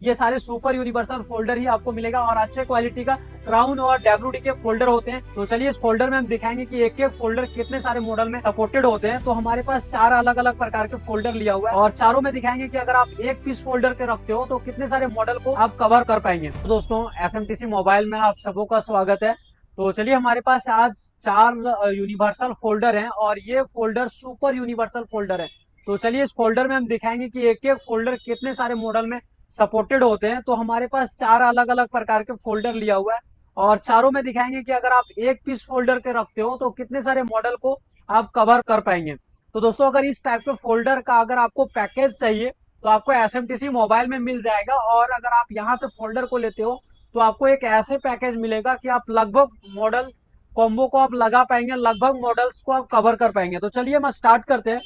ये सारे super universal folder ही आपको मिलेगा और अच्छे क्वालिटी का क्राउन और WD के फोल्डर होते हैं। तो चलिए इस फोल्डर में हम दिखाएंगे कि एक एक फोल्डर कितने सारे मॉडल में सपोर्टेड होते हैं। तो हमारे पास 4 अलग अलग प्रकार के फोल्डर लिया हुआ है और चारों में दिखाएंगे कि अगर आप एक पीस फोल्डर के रखते हो तो कितने सारे मॉडल को आप कवर कर पाएंगे। तो दोस्तों SMTC मोबाइल में आप सबों का स्वागत है। तो चलिए हमारे पास आज 4 यूनिवर्सल फोल्डर हैं और ये फोल्डर सुपर यूनिवर्सल फोल्डर है। तो चलिए इस फोल्डर में हम दिखाएंगे कि एक एक फोल्डर कितने सारे मॉडल में सपोर्टेड होते हैं। तो हमारे पास 4 अलग अलग प्रकार के फोल्डर लिया हुआ है और चारों में दिखाएंगे कि अगर आप एक पीस फोल्डर के रखते हो तो कितने सारे मॉडल को आप कवर कर पाएंगे। तो दोस्तों अगर इस टाइप के फोल्डर का अगर आपको पैकेज चाहिए तो आपको SMTC मोबाइल में मिल जाएगा और अगर आप यहाँ से फोल्डर को लेते हो तो आपको एक ऐसे पैकेज मिलेगा कि आप लगभग मॉडल कॉम्बो को आप लगा पाएंगे, लगभग मॉडल्स को आप कवर कर पाएंगे। तो चलिए हम स्टार्ट करते हैं।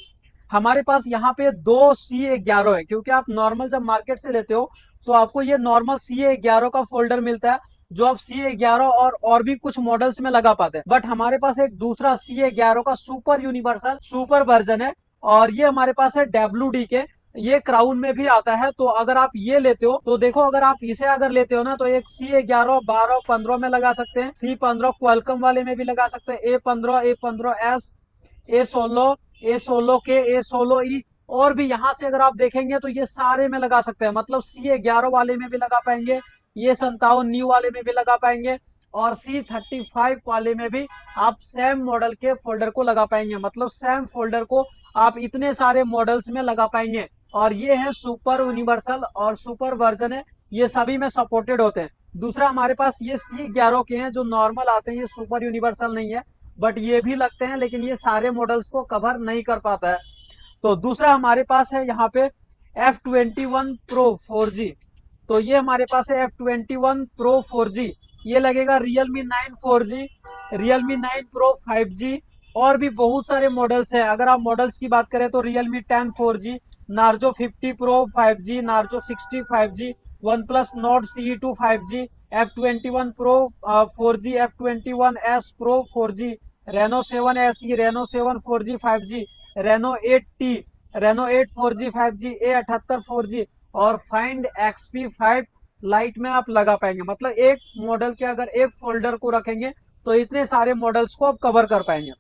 हमारे पास यहाँ पे 2 CA11 है क्योंकि आप नॉर्मल जब मार्केट से लेते हो तो आपको ये नॉर्मल CA11 का फोल्डर मिलता है जो आप CA11 और भी कुछ मॉडल्स में लगा पाते हैं। बट हमारे पास एक दूसरा CA11 का सुपर यूनिवर्सल सुपर वर्जन है और ये हमारे पास है WD के, ये क्राउन में भी आता है। तो अगर आप ये लेते हो तो देखो अगर आप इसे अगर लेते हो ना तो एक CA11 12 15 में लगा सकते हैं, C15 क्वालकॉम वाले में भी लगा सकते हैं, A15 A15S A16 A16 के A16E और भी यहाँ से अगर आप देखेंगे तो ये सारे में लगा सकते हैं। मतलब CA11 वाले में भी लगा पाएंगे, ये 57 न्यू वाले में भी लगा पाएंगे और C35 वाले में भी आप सेम मॉडल के फोल्डर को लगा पाएंगे। मतलब सेम फोल्डर को आप इतने सारे मॉडल्स में लगा पाएंगे और ये है सुपर यूनिवर्सल और सुपर वर्जन है, ये सभी में सपोर्टेड होते हैं। दूसरा हमारे पास ये C11 के हैं जो नॉर्मल आते हैं, ये सुपर यूनिवर्सल नहीं है बट ये भी लगते हैं लेकिन ये सारे मॉडल्स को कवर नहीं कर पाता है। तो दूसरा हमारे पास है यहाँ पे F21 Pro 4G। तो ये हमारे पास है F21 Pro 4G, ये लगेगा Realme 9 4G, Realme 9 Pro 5G और भी बहुत सारे मॉडल्स हैं। अगर आप मॉडल्स की बात करें तो Realme 10 4G, Narzo 50 Pro 5G, Narzo 60 5G, OnePlus Nord CE2 5G, F21 Pro 4G, F21S Pro 4G, Reno 7 SE, Reno 7 4G 5G, Reno 8T, Reno 8 4G 5G, A78 4G और Find XP5 light में आप लगा पाएंगे। मतलब एक model के अगर एक फोल्डर को रखेंगे तो इतने सारे मॉडल्स को आप कवर कर पाएंगे।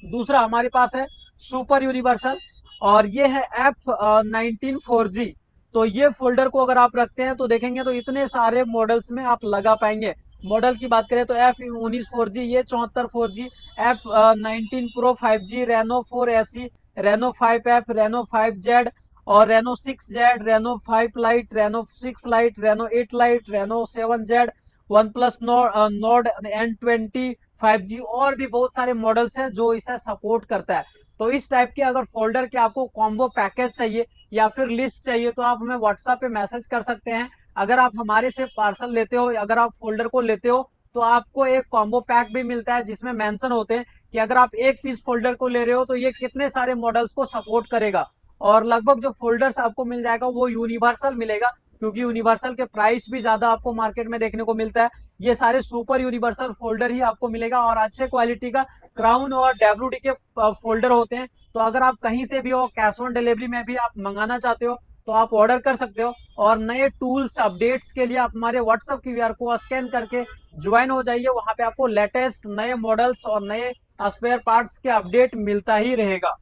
दूसरा हमारे पास है सुपर यूनिवर्सल और ये है F19 4G। तो ये फोल्डर को अगर आप रखते हैं तो देखेंगे तो इतने सारे मॉडल्स में आप लगा पाएंगे। मॉडल की बात करें तो F19 4G, ये 74 4G, F19 Pro 5G, Reno 4 SE, Reno 5F, Reno 5Z और Reno 6Z, Reno 5 Lite, Reno 6 Lite, Reno 8 Lite, Reno 7Z, OnePlus Nord N20 5G और भी बहुत सारे मॉडल्स हैं जो इसे सपोर्ट करता है। तो इस टाइप के अगर फोल्डर के आपको कॉम्बो पैकेज चाहिए या फिर लिस्ट चाहिए तो आप हमें व्हाट्सएप पे मैसेज कर सकते हैं। अगर आप हमारे से पार्सल लेते हो, अगर आप फोल्डर को लेते हो तो आपको एक कॉम्बो पैक भी मिलता है जिसमें मेंशन होते हैं कि अगर आप एक पीस फोल्डर को ले रहे हो तो ये कितने सारे मॉडल्स को सपोर्ट करेगा और लगभग जो फोल्डर्स आपको मिल जाएगा वो यूनिवर्सल मिलेगा क्योंकि यूनिवर्सल के प्राइस भी ज्यादा आपको मार्केट में देखने को मिलता है। ये सारे सुपर यूनिवर्सल फोल्डर ही आपको मिलेगा और अच्छे क्वालिटी का क्राउन और WD के फोल्डर होते हैं। तो अगर आप कहीं से भी हो, कैश ऑन डिलीवरी में भी आप मंगाना चाहते हो तो आप ऑर्डर कर सकते हो और नए टूल्स अपडेट्स के लिए आप हमारे व्हाट्सएप QR को स्कैन करके ज्वाइन हो जाइए। वहां पे आपको लेटेस्ट नए मॉडल्स और नए स्पेयर पार्ट्स के अपडेट मिलता ही रहेगा।